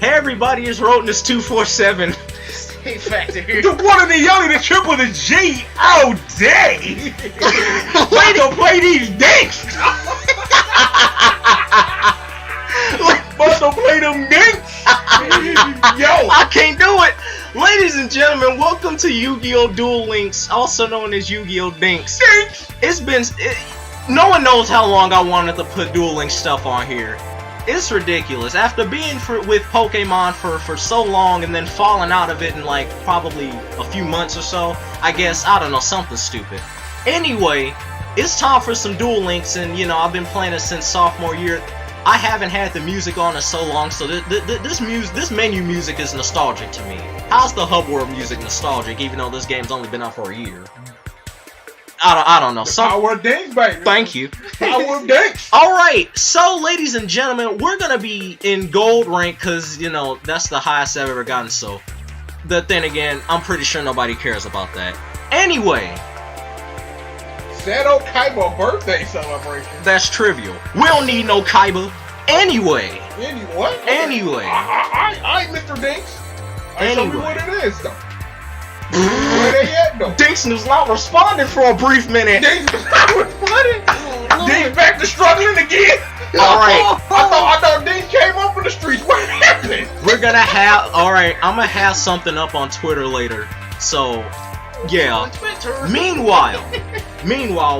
Hey everybody, it's Roteness 247. Stay factor here. The one and the only, the triple, the G all day. Way to play these dinks. But to play them dinks. Yo, I can't do it. Ladies and gentlemen, welcome to Yu-Gi-Oh! Duel Links, also known as Yu-Gi-Oh! DINKS. No one knows how long I wanted to put Duel Links stuff on here. It's ridiculous. After being with Pokemon for so long and then falling out of it in like probably a few months or so, I guess, I don't know, something stupid. Anyway, it's time for some Duel Links, and you know, I've been playing it since sophomore year. I haven't had the music on in so long, so this menu music is nostalgic to me. How's the Hub World music nostalgic, even though this game's only been out for a year? I don't know. Power of dinks, baby. Thank you. Power of dinks. Alright, so ladies and gentlemen, we're gonna be in gold rank because, you know, that's the highest I've ever gotten, so. But then again, I'm pretty sure nobody cares about that. Anyway. Seto Kaiba birthday celebration. That's trivial. We don't need no Kaiba. Anyway. What? Anyway. I Mr. Dinks. Show me what it is, though. Where they at, though? Dinks was not responding for a brief minute. Dinks was not responding. Dinks back to struggling again. Alright. I thought Dinks came up in the streets. What happened? We're gonna have, alright, I'm gonna have something up on Twitter later. So, yeah. Meanwhile,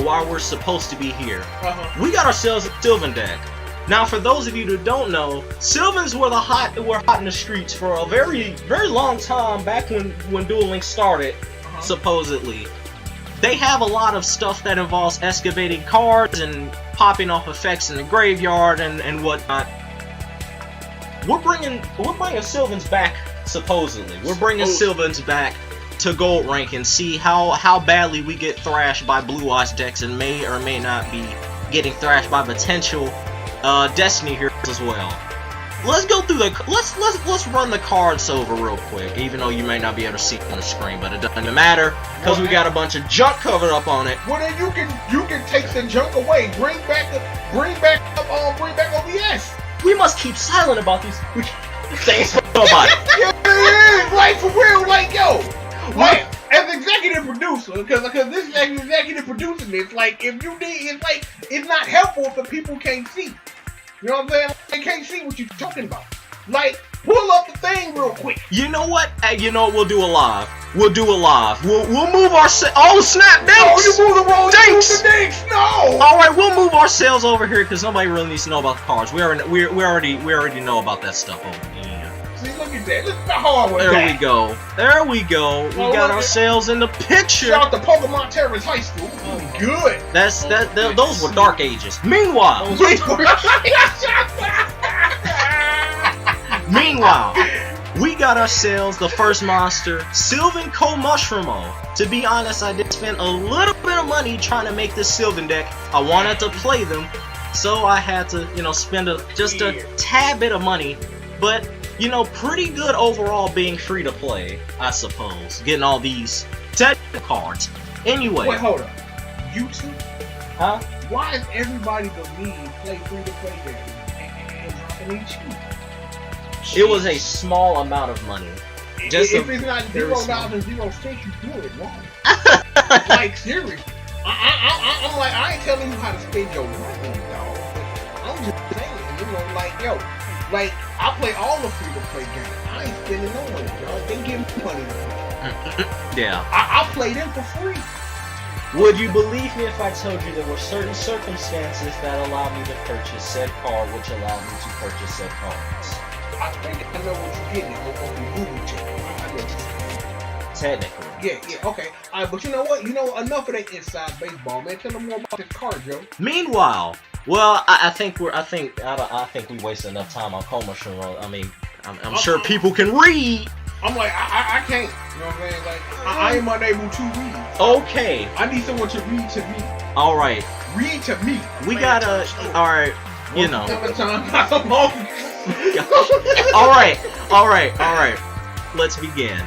while we're supposed to be here, we got ourselves a Sylvan deck. Now, for those of you who don't know, Sylvans were hot in the streets for a very, very long time back when Duel Links started, supposedly. They have a lot of stuff that involves excavating cards and popping off effects in the graveyard and whatnot. We're bringing Sylvans back, supposedly. We're bringing Sylvans back to gold rank and see how badly we get thrashed by Blue Eyes decks and may or may not be getting thrashed by potential Destiny heroes as well. Let's go through let's run the cards over real quick, even though you may not be able to see it on the screen, but it doesn't matter because we got a bunch of junk covered up on it. Well, then you can take the junk away, bring back OBS. We must keep silent about these things. Nobody. Yeah, like for real, like yo, like as executive producer, because this is executive producing this. Like if you need, it's not helpful if the people can't see. You know what I'm saying? They can't see what you're talking about. Like, pull up the thing real quick. You know what? You know what? We'll do a live. We'll move our oh snap, Dinks! Oh, you move the wrong Dinks! No! Alright, we'll move ourselves over here because nobody really needs to know about the cards. We already know about that stuff over here. See, look at that. Look at the hard one. There we go. We got ourselves in the picture. Shout out to Pokemon Terrorist High School. Good. Those were dark ages. Meanwhile, we got ourselves the first monster, Sylvan Mushroomo. To be honest, I did spend a little bit of money trying to make this Sylvan deck. I wanted to play them, so I had to, you know, spend just a tad bit of money. But you know, pretty good overall being free to play, I suppose. Getting all these technical cards. Anyway. Wait, hold up. YouTube? Huh? Why is everybody but me play free to play games and dropping each cheap? It was a small amount of money. If it's not $0 and 0 cents, you do it wrong. Like, seriously. I'm like, I ain't telling you how to spend your money, dog. I'm just saying, you know, like, yo. Like, I play all the free-to-play games. I ain't spending no money, dog. They give me money to play. Yeah. I play them for free. Would you believe me if I told you there were certain circumstances that allowed me to purchase said card, which allowed me to purchase said cards? I think I know what you're getting at on the Google check. I know what you're saying. Technically. Yeah, okay. Alright, but you know what? You know, enough of that inside baseball, man. Tell them more about this card, Joe. Meanwhile, well, I think we wasted enough time on Mushroomo. I mean, I'm sure people can read. I'm like, I can't. You know what I'm saying? Like, I am unable to read. Okay. I need someone to read to me. All right. Read to me. We gotta. All right. You know. All right. Let's begin.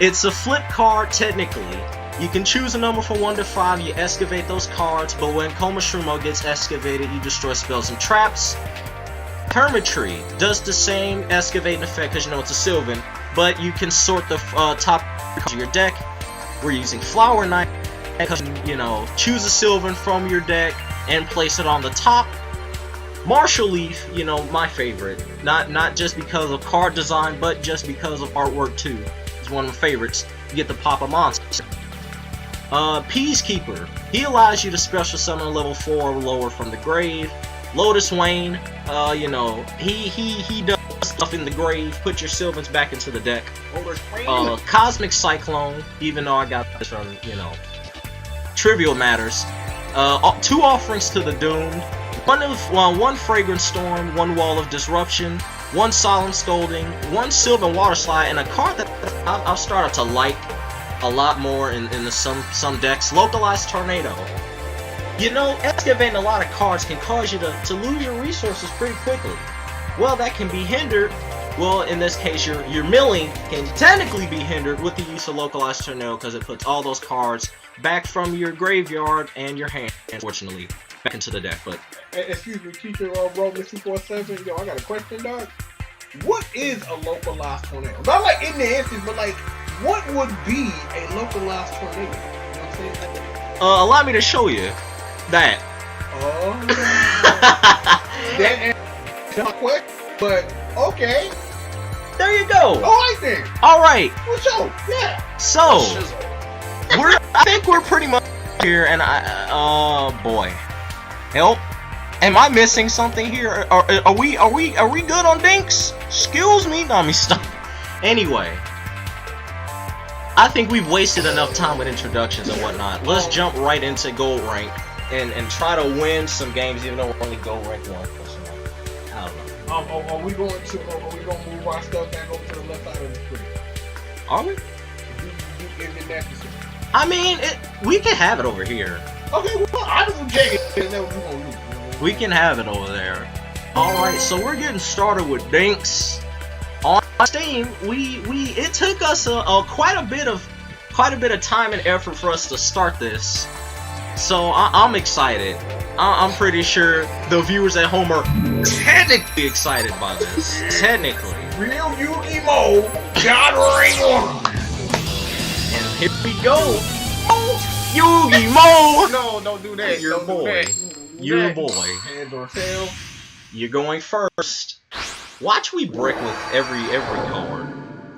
It's a flip card technically. You can choose a number from 1 to 5, you excavate those cards, but when Mushroomo gets excavated, you destroy spells and traps. Hermit Tree does the same excavating effect because you know it's a Sylvan, but you can sort the top of your deck. We're using Flower Knight because you know choose a Sylvan from your deck and place it on the top. Marshall Leaf, you know, my favorite. Not just because of card design, but just because of artwork too. It's one of my favorites. You get to pop a monster. Peacekeeper. He allows you to special summon a level 4 or lower from the grave. Lotus Wayne, you know, he does stuff in the grave. Put your Sylvans back into the deck. Cosmic Cyclone, even though I got this from, you know, trivial matters. 2 offerings to the doomed. One Fragrant Storm, 1 Wall of Disruption, 1 Solemn Scolding, 1 Sylvan Water Slide, and a card that I've started to like a lot more in some decks, Localized Tornado. You know, excavating a lot of cards can cause you to lose your resources pretty quickly. Well, that can be hindered. Well, in this case, your milling can technically be hindered with the use of Localized Tornado because it puts all those cards back from your graveyard and your hand, unfortunately, back into the deck. But excuse me, teacher, Roman 247. Yo, I got a question, dog. What is a localized tornado? Not like in the answers, but like, what would be a localized tornado? You know what I'm saying? Allow me to show you that. Oh, that answers my question, but okay. There you go. Alright then. Alright. Well, so, yeah. So, I think we're pretty much here, and boy. Help. Am I missing something here? Are we good on Dinks? Excuse me, no, me stop. Anyway, I think we've wasted enough time with introductions and whatnot. Let's jump right into gold rank and try to win some games, even though we're only gold rank 1. I don't know. Are we going to move our stuff back over to the left side of the screen? Are we? Is it necessary? I mean, we can have it over here. Okay, well, I just check it. That's what we're gonna do. We can have it over there. Alright, so we're getting started with Dinks. On Steam, it took us quite a bit of time and effort for us to start this. So I'm excited. I'm pretty sure the viewers at home are technically excited by this. Technically. Real Yu-Gi-Oh! God Ring 1! And here we go. Yu-Gi-Oh! No, don't do that. Your boy. Your boy. Hands or tail. You're going first. Watch we brick with every card.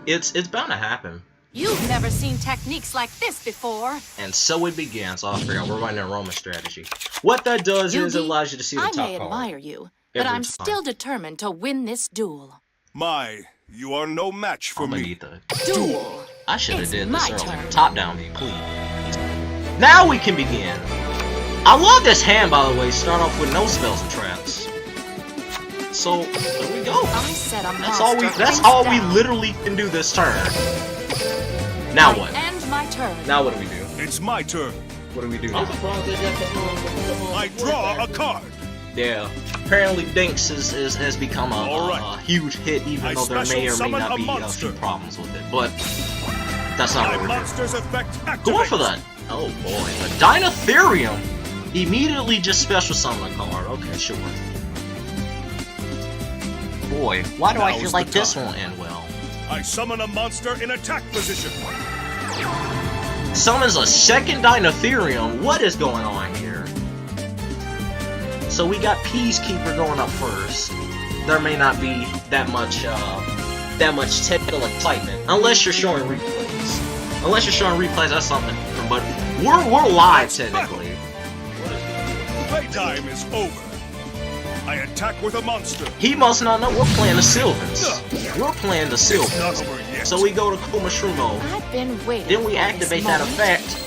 It's bound to happen. You've never seen techniques like this before. And so it begins. Oh, I forgot. We're running a Roman strategy. What that does is it allows you to see the top card. I may admire you, but I'm still determined to win this duel. You are no match for me. Duel. I should have did this earlier. Top down, please. Now we can begin. I love this hand, by the way. Start off with no spells and traps. So there we go. That's all we literally can do this turn. Now what? End my turn. Now what do we do? It's my turn. What do we do? I draw a card. Yeah. Apparently Dinks has become a huge hit, even though there may or may not be a few problems with it. But that's not what we're doing. Going for that. Oh boy. The Dinotherium. Immediately just special summon a card. Okay, sure. Boy, why do I feel like this won't end well? I summon a monster in attack position. Summons a second Dinotherium. What is going on here? So we got Peacekeeper going up first. There may not be that much technical excitement, unless you're showing replays. Unless you're showing replays, that's something different. But we're live technically. Playtime is over. I attack with a monster. He must not know we're playing the Sylvans. We're playing the Sylvans. So we go to Kumashrumo. I've been waiting. Then we activate that effect.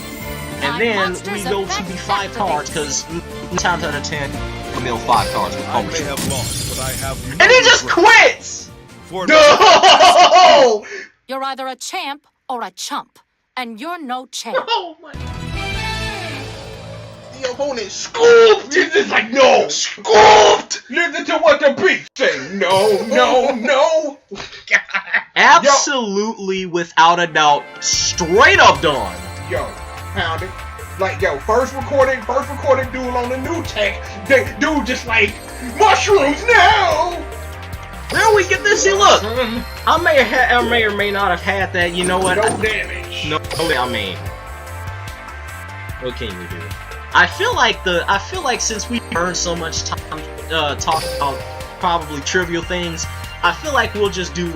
And then we go to the 5 cards, because 9 times out of 10, we mill 5 cards with Kumashrumo. And he just quits! No! You're either a champ or a chump. And you're no champ. Oh my. The opponent scooped! It's like, no! Scooped! Listen to what the beast say! No, no, no! Absolutely, without a doubt, straight up done. Yo, pounded. Like, yo, first recorded duel on the new tech. Dude just like, mushrooms now! There we get this. See, look. I may or may not have had that. You know what? No damage. No, I mean, what can you do? I feel like since we burned so much time talking about probably trivial things, I feel like we'll just do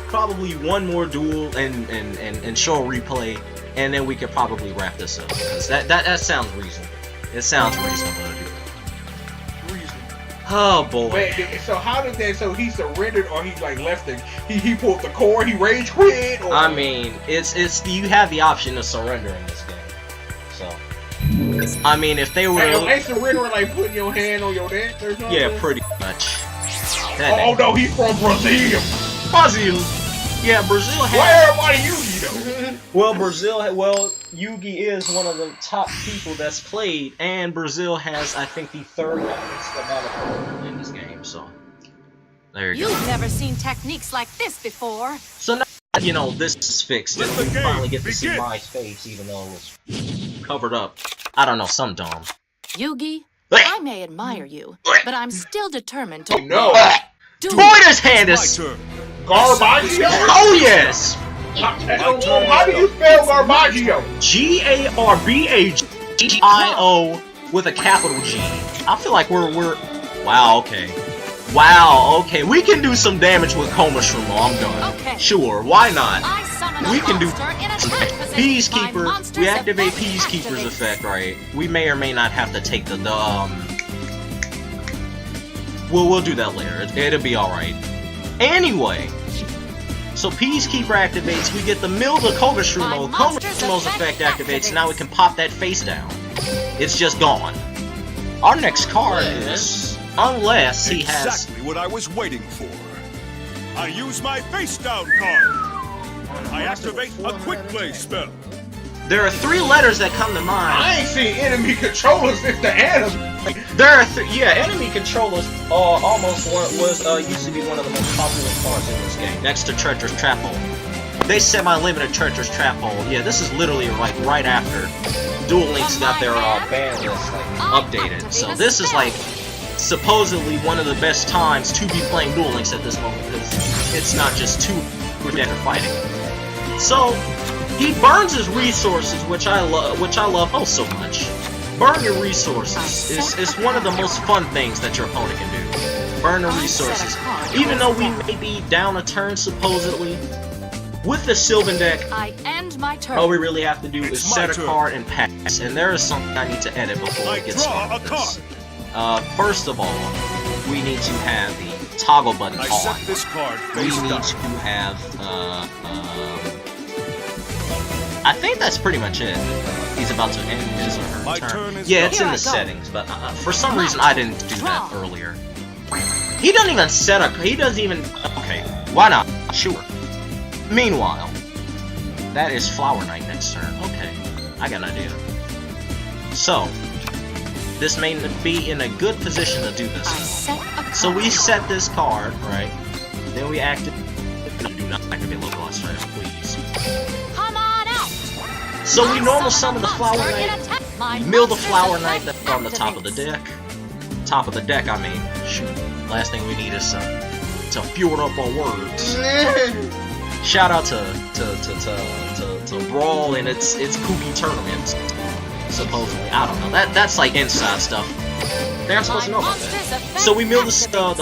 probably one more duel and show a replay, and then we could probably wrap this up, because that sounds reasonable. It sounds reasonable to do it. Reasonable. Oh boy. Wait, so how did that? So he surrendered, or he like left it? He pulled the cord. He rage quit. Or... I mean, it's you have the option to surrender in this game. So, I mean, if they were they surrender like putting your hand on your neck or something. Yeah, pretty much. Oh no, he's from Brazil. Brazil. Yeah, Brazil has. Where everybody Yugi though? Well, Yugi is one of the top people that's played, and Brazil has, I think, the third highest amount of in this game. So, there you go. You've never seen techniques like this before. So now, you know, this is fixed, and we finally get to see my face, even though it was covered up. I don't know, some dumb. Yugi, I may admire you, but I'm still determined to. No. Boy, this hand is Garbaggio. Oh yes. How do you spell Garbaggio? G-A-R-B-A-G-I-O with a capital G. I feel like we're. Wow. Okay. Wow. Okay. We can do some damage with Coma Shroom. I'm done. Okay. Sure. Why not? We can do Peacekeeper. We activate Peacekeeper's effect, right? We may or may not have to take the We'll do that later. It'll be all right. Anyway, so Peacekeeper activates. We get the Milda Coma Shroom. Coma Shroom's effect activates. Now we can pop that face down. It's just gone. Our next card is, unless he has exactly what I was waiting for. I use my face down card. I activate a quick play spell. There are 3 letters that come to mind. I ain't seen enemy controllers since the anime. There are enemy controllers used to be one of the most popular cards in this game, next to Treacherous Trap Hole. They semi-limited Treacherous Trap Hole. Yeah, this is literally like right after Duel Links got their ban list updated. So this is like supposedly one of the best times to be playing Duel Links at this moment, because it's not just 2 that are fighting. So he burns his resources, which I love oh so much. Burn your resources is one of the most fun things that your opponent can do. Burn the resources. Even though we may be down a turn, supposedly, with the Sylvan deck, I end my turn. all we really have to do is set a card and pass. And there is something I need to edit before we get started with this. First of all, we need to have the toggle button on. Set this card We face need down. to have, I think that's pretty much it. He's about to end his or her My turn. turn is Yeah, done. it's in the settings, but for some reason I didn't do that earlier. He doesn't even set a. He doesn't even. Okay, why not? Sure. Meanwhile, that is Flower Knight next turn. Okay, I got an idea. So, this may be in a good position to do this. So we set this card, right? Then we activate. No, do not activate localized turn, please. Come on out. So we normal summon the Flower Knight, mill the Flower Knight that's on the top of the deck. Top of the deck, I mean. Shoot. Last thing we need is to fuel up our words. Shout out to Brawl and its Kugi tournament. Supposedly, I don't know. That's like inside stuff. They aren't supposed to know about that. So we mill the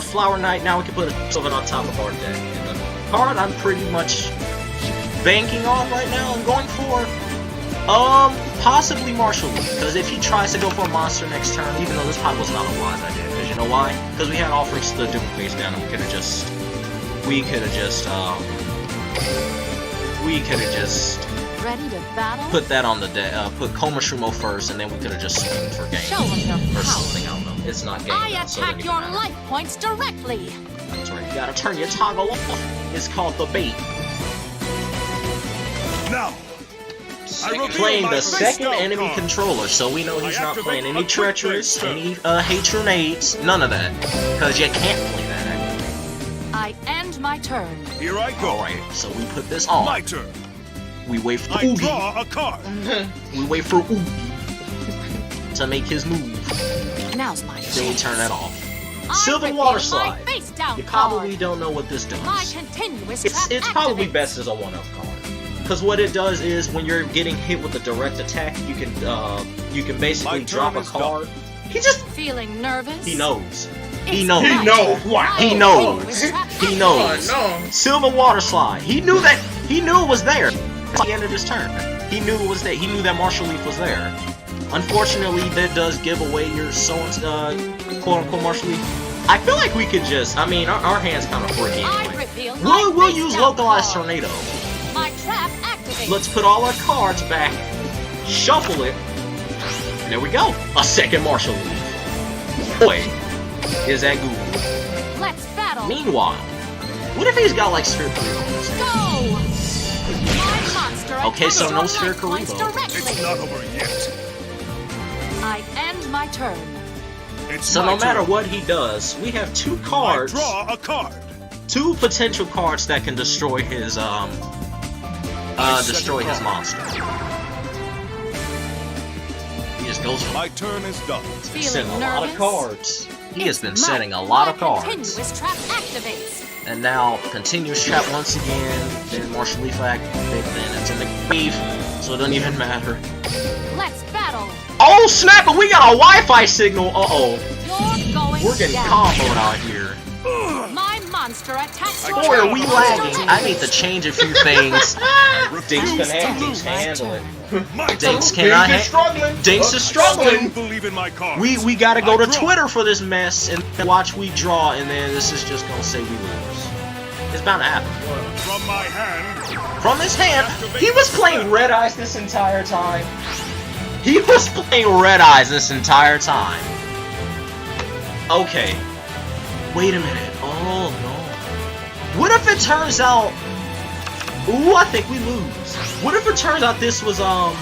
Flower Knight. Now we can put something on top of our deck. And the card I'm pretty much banking on right now. I'm going for possibly Marshall Lee, because if he tries to go for a monster next turn, even though this probably was not a wise idea, because you know why? Because we had offerings to the Doom face down, and we could have just Ready to battle? put that on the deck, put Coma Shroom first, and then we could have just swung for game Show them your or power. something. I don't know. It's not game. I though, so it attack doesn't your even matter. life points directly. That's right. You gotta turn your toggle off. It's called the bait. Now, I reveal Playing my the face second down enemy card. controller, so we know he's I not activate playing a any quick treacherous, play any hate grenades, none of that, because you can't play that. I end my turn. Here I go. All right, so we put this on. My turn. We wait for I Oogie. draw a card. We wait for Oogie to make his move. Now's my Then we chance. turn that off. Sylvan Water Slide. Face down You probably card. don't know what this does. My continuous It's trap probably activates. best as a one-up card. Because what it does is when you're getting hit with a direct attack, you can basically My drop turn a is card. He just Feeling nervous? he knows. It's He knows. my He knows. turn. Wow. He My knows. continuous trap He knows. Oh, no. Sylvan Water Slide. He knew that. He knew it was there. At the end of his turn, he knew it was there. He knew that Martial Leaf was there. Unfortunately, that does give away your quote-unquote Martial Leaf. I feel like we could just. I mean, our hands kind of freaky I anyway. reveal my We'll face use down Localized card. Tornado. My trap activates. Let's put all our cards back. Shuffle it. And there we go. A second Martial Leaf. Boy, is that good. Let's battle. Meanwhile, what if he's got like Sphere Karibo? Go. My monster Okay, so attacks no your Sphere life points Karibo. directly. It's not over yet. I end my turn. It's So my no matter turn. what he does, we have two I cards, draw a card. two potential cards that can destroy his destroy his monster. He just goes for My turn is done. setting Feeling a nervous? lot of cards. He has been It's setting a my- lot of my cards. Continuous trap activates. And now continuous trap once again, then Martial Leaf activate, then it's in the beef, so it doesn't even matter. Let's battle. Oh snap, but we got a Wi-Fi signal, uh-oh. You're going We're getting down. comboed out here. My monster attacks your Boy, are we life lagging. points I need to change a few things. Dinks Refuse can to Dinks lose. can handle it. My turn. Dinks cannot Dinks is handle struggling. Dinks is I struggling. still believe in my cards. We gotta go I to draw. Twitter for this mess and watch we draw, and then this is just gonna say we lose. It's bound to happen. From my hand. From his hand, he was playing Red Eyes this entire time. He was playing Red Eyes this entire time. Okay. Wait a minute. Oh no. What if it turns out... Ooh, I think we lose. What if it turns out this was, What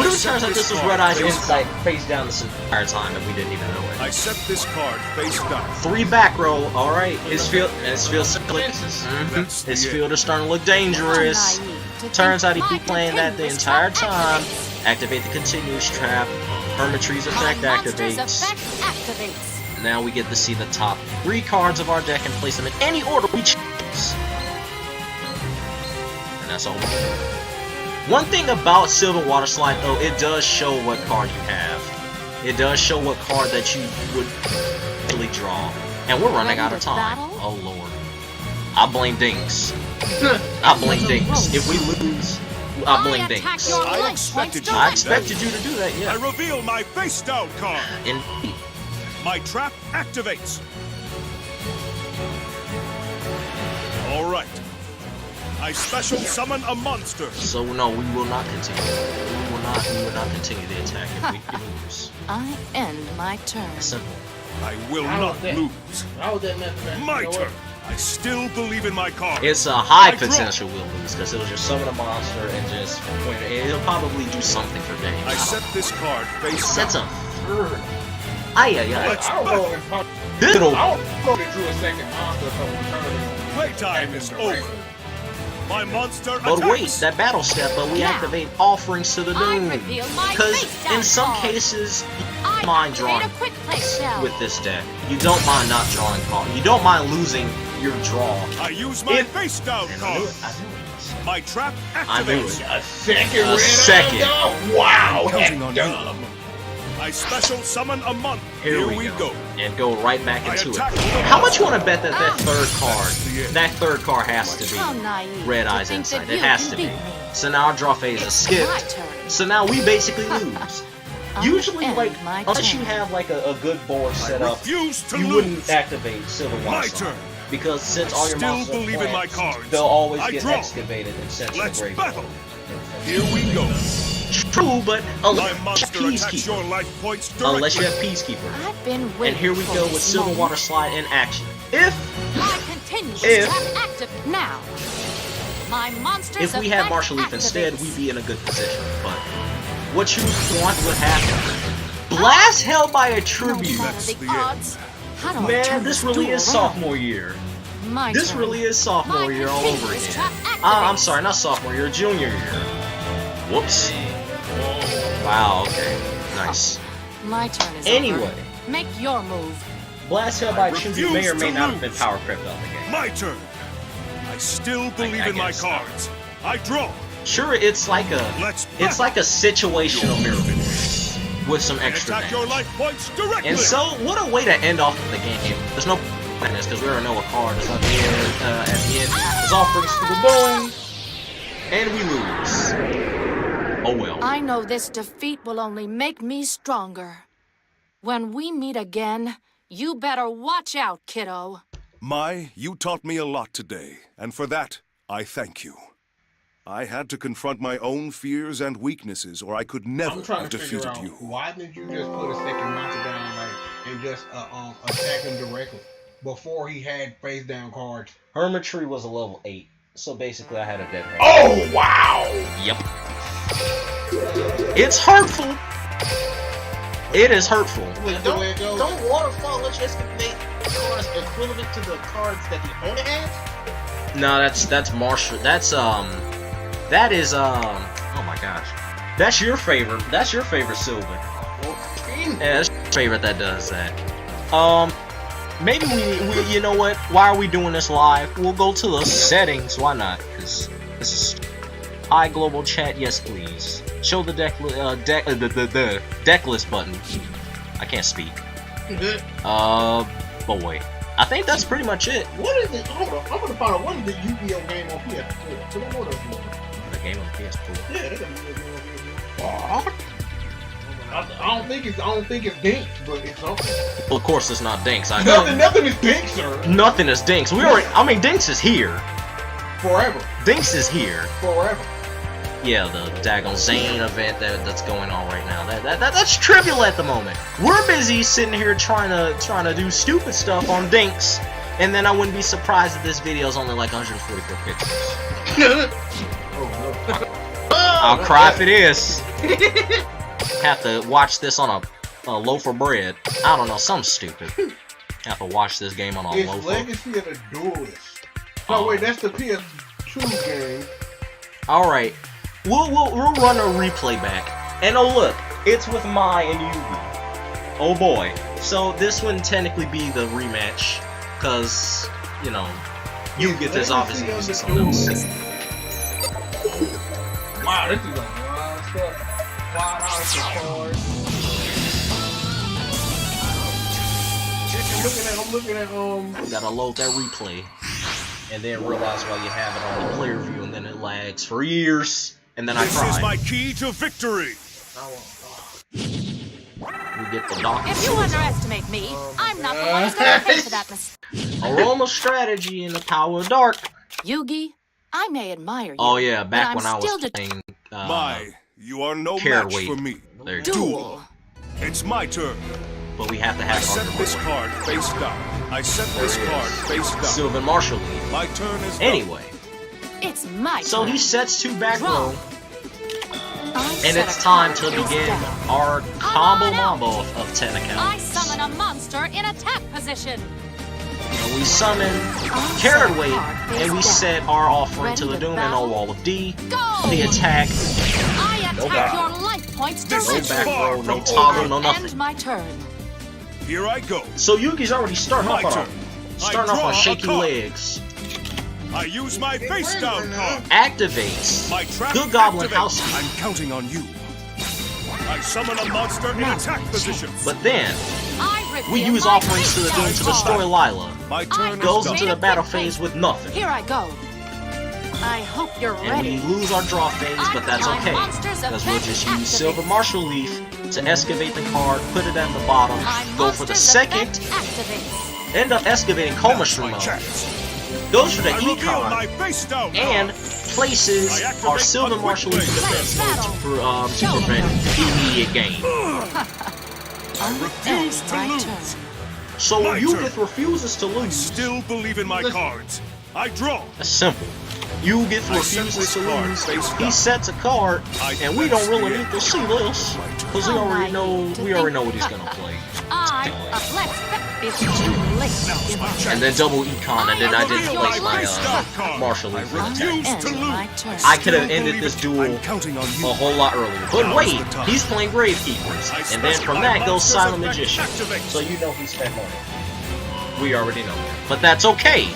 if it turns out this was Red Eyes Insight face down this entire time and we didn't even know it? I set this card face down. 3 back row, alright. His field is starting to look dangerous. Turns out he'd be playing that the entire time. Activate the continuous trap. Hermitry's effect activates. Now we get to see the top 3 cards of our deck and place them in any order we choose. And that's all we do. One thing about Sylvan Water Slide though, it does show what card you have. It does show what card that you would really draw. And we're running out of time. Oh lord. I blame Dinks. I blame Dinks. If we lose, I blame Dinks. I expected you. I expected you to do that, I yeah. reveal my face down card. Indeed. My trap activates. All right. I special summon a monster. So no, we will not continue. We will not continue the attack if we lose. I end my turn. Simple. I will How not was that? lose. How was that necessary? My You know turn. I still believe in my card. It's a high I draw. potential we'll lose because it'll just summon a monster and just it'll probably do something for days. I set this card face Sets down. a third. Ay. Let's I don't know if I Little. don't know if they drew a second monster a couple times. Playtime is over. My monster But wait, attacks. that battle step, but we Now, activate offerings to the I doom. reveal my Because face down in some card. cases, you I don't mind activate drawing a quick play spell. with this deck. You don't mind not drawing cards. You don't mind losing your draw. I use my If- face down I card. knew it. My trap I knew activates. it. A second A red second. eye dog? Wow, I'm counting on that's you. dumb. I special summon a monster. Here we go. And go right back I into it. attack with a How much you want to bet that that third That's the card, end. that third card has to How be naive Red to Eyes think Insight? that It you has can to be. beat me. So now our draw phase is It's skipped. my turn. So now we basically lose. I Usually, end like, my unless turn. you have like a good board set I up, refuse to you lose. wouldn't activate Silver My Water Slide. turn. Because since I all your still monsters are believe in my plants, cards. they'll always I get draw. excavated and sent to Let's the graveyard. battle. Here we go. True, but My unless monster you attacks your have life points Peacekeeper. directly. Unless you have Peacekeeper. I've been waiting And here we for go this with Silver moment. Water Slide in action. If My continuous If- trap active now. My monster's If we had effect Martial Leaf instead, activates. we'd be in a good position. But what you want would happen. Blast held by a tribute. No matter That's the the end. odds. How do I Man, turn this duel really is around? sophomore year. My This turn. really is sophomore My year all over continuous again. trap I'm activates. sorry, not sophomore year, junior year. Whoops. Wow, okay. Nice. My turn is Anyway. over. Make your move. Blast Tail by Chugi may or may not have been power crept on the game. My turn. I still believe in my cards. I draw. Sure, it's like a situational miracle with some extra Attack your life points directly. And so, what a way to end off the game. There's no point in this because we already know what card is at the end. It's all for the bone, and we lose. Oh well. I know this defeat will only make me stronger. When we meet again, you better watch out, kiddo. You taught me a lot today, and for that, I thank you. I had to confront my own fears and weaknesses, or I could never have defeated you. Why didn't you just put a second monster down, like, and just attack him directly before he had face down cards? Hermitry was a level 8, so basically I had a dead hand. Oh wow! Yep. It's hurtful. It is hurtful. Wait, don't Waterfall let you escalate cards equivalent to the cards that the owner has? No, that's Marshall. That is oh my gosh. That's your favorite. That's your favorite Sylvan. Yeah, that's your favorite that does that. Maybe we you know what? Why are we doing this live? We'll go to the settings. Why not? Because this is hi global chat. Yes, please. Show the deck list button. I can't speak. Boy. I think that's pretty much it. What is it? Hold on, I'm gonna find out what is the Yu-Gi-Oh game on PS4. So what is it? The game on PS4. Yeah, they got a Yu-Gi-Oh game. I don't think it's DINKS, but it's something. Well, of course it's not DINKS. Nothing is DINKS, sir. Nothing is DINKS. We already. I mean, DINKS is here. Forever. DINKS is here. Forever. Yeah, the daggone Zane event that's going on right now. That's trivial at the moment. We're busy sitting here trying to do stupid stuff on DINKS, and then I wouldn't be surprised if this video is only like 144 pictures. I'll cry if it is. Have to watch this on a loaf of bread. I don't know, something stupid. Have to watch this game on a loaf of bread. It's Legacy of the Duelist. No, wait, that's the PS2 game. Alright. We'll run a replay back. And oh look, it's with Mai and Yugi. Oh boy. So this wouldn't technically be the rematch, cause, you know, Yugi is obviously using something else. Wow, this is a lot of stuff. I'm looking at Gotta load that replay. And then realize while you have it on the player view, and then it lags for years. And then I cry. This is my key to victory. We get the doctor. If you underestimate me, I'm not the one who's gonna pay for that mistake. Aroma strategy and the power of dark. Yugi, I may admire you. Oh yeah, back when I still was playing. You are no Carrot match weight. for me. There you go. Duel. It's my turn. But we have to I have set this card face down. I set this card face down. Sylvan Marshall League. My turn is Anyway. It's my So turn. he sets 2 back Draw. row. I And set it's a time card to face begin down. our combo mambo of 10 I accounts. summon a monster in attack position. And we summon I Carrot set a Weight, card face and we down. set our offering to the Ready to Doom and battle? a wall of D. Go! The attack, I attack your life points This no is directly. back row, no from toggle, no I nothing. end my turn. Here I go. So Yugi's already starting My off turn. starting off draw on a shaky card. legs. I use my face down card. Activates. My trap Good Goblin activates. House. I'm counting on you. I summon a monster in attack position. But then, I we reveal use my offerings to the Doom to destroy Lila. My turn Goes is into done. the battle phase with nothing. Here I go. I hope you're And ready. we lose our draw phase, but that's My okay. monster's Because we'll effect just use activates. Silver Marshall Leaf to excavate the card, put it at the bottom, My go for the monster's second, effect activates. end up excavating Coma Now's my Shroom, chance. goes for the I reveal my Econ, face down and card. places I activate our a Silver quick Marshall Leaf play. defense Let's mode battle. to prevent immediate gain. I refuse to my lose. turn. So My Yugith turn. refuses to I lose. still believe in my cards. I draw. That's simple. Yugith I set refuses this to card lose. face He down. sets a card, I and we don't really defense need to see this because we How already know naive to what he's gonna play. It's too late to give up. And then double econ, and then I didn't reveal place my my face down card. Marshall I Leaf with attack. refuse to End my lose. turn. I could have Still ended believe this it. duel I'm counting on you. a whole lot earlier. But Now's wait, the time. he's playing Gravekeepers, I and then from specify that goes monsters Silent effect Magician. activates. So you know he spent money. We already know that. But that's okay.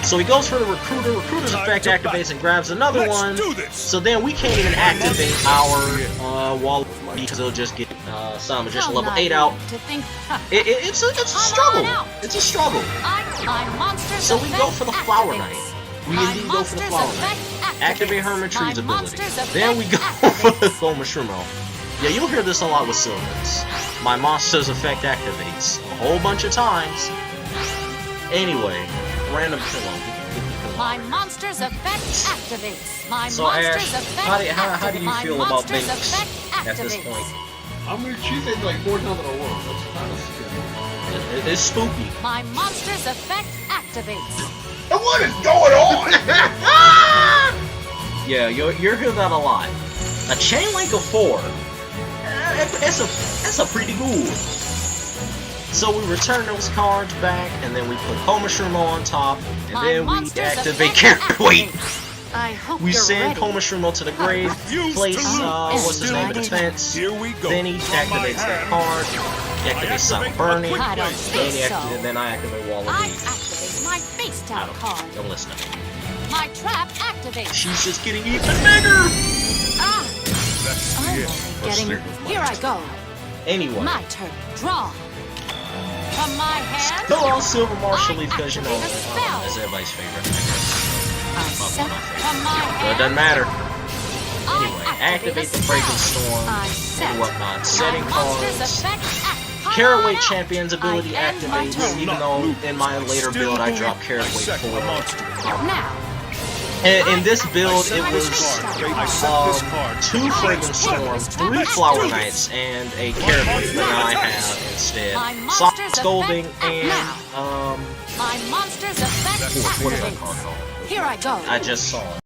So he goes for the recruiter. Recruiter's effect activates and grabs another one. So then we can't even activate our wall because it'll just get Silent Magician level 8 out. It's a struggle. It's a struggle. So we go for the Flower Knight. We indeed go for the Flower Knight. Activate Hermitry's ability. Then we go for the Gomashumo. Yeah, you'll hear this a lot with Sylvans. My monster's effect activates a whole bunch of times. Anyway, random pillow. My monster's effect activates. My So monster's Ash, effect how do you activates. feel My about monster's DINKS effect at this activates. point? I mean, she said like 4 times in a row. That's kind of scary. It's spooky. My monster's effect activates. And what is going on? Yeah, you'll hear that a lot. A chain link of 4. That's a pretty good. So we return those cards back, and then we put Komashumo on top, and My then we monster's activate effect Wait! activates. I hope We you're send ready. Komashumo to the grave, place, what's his name, defense. Here we go. Then he activates that card, he activates Silent Burning, I don't think so. and then I activate Wall of I Leaves. activate my face I tap don't card. Don't listen to me. My trap activates. She's just getting even bigger! Ah, That's I'm it. only getting. Here I go. Anyway. My turn. Draw. From my hand. Hello, Silver Marshal Leaf, because you know, activate a spell. that's everybody's favorite, I guess. I set from my So it hand. doesn't matter. I Anyway, activate the a Breaking spell. Storm I set. and whatnot. Setting My monster's cards. effect Caraway out. Champion's ability I end my activates, turn. even though in my later build I dropped Caraway 4. Now. In this build, it was I set this card. 2 Fragrant Storm, 3 Flower Knights, and a Caraway, but now I have instead My Soft monster's Scolding effect and, My monster's effect what is that activates. card called? Here I go. I just saw it.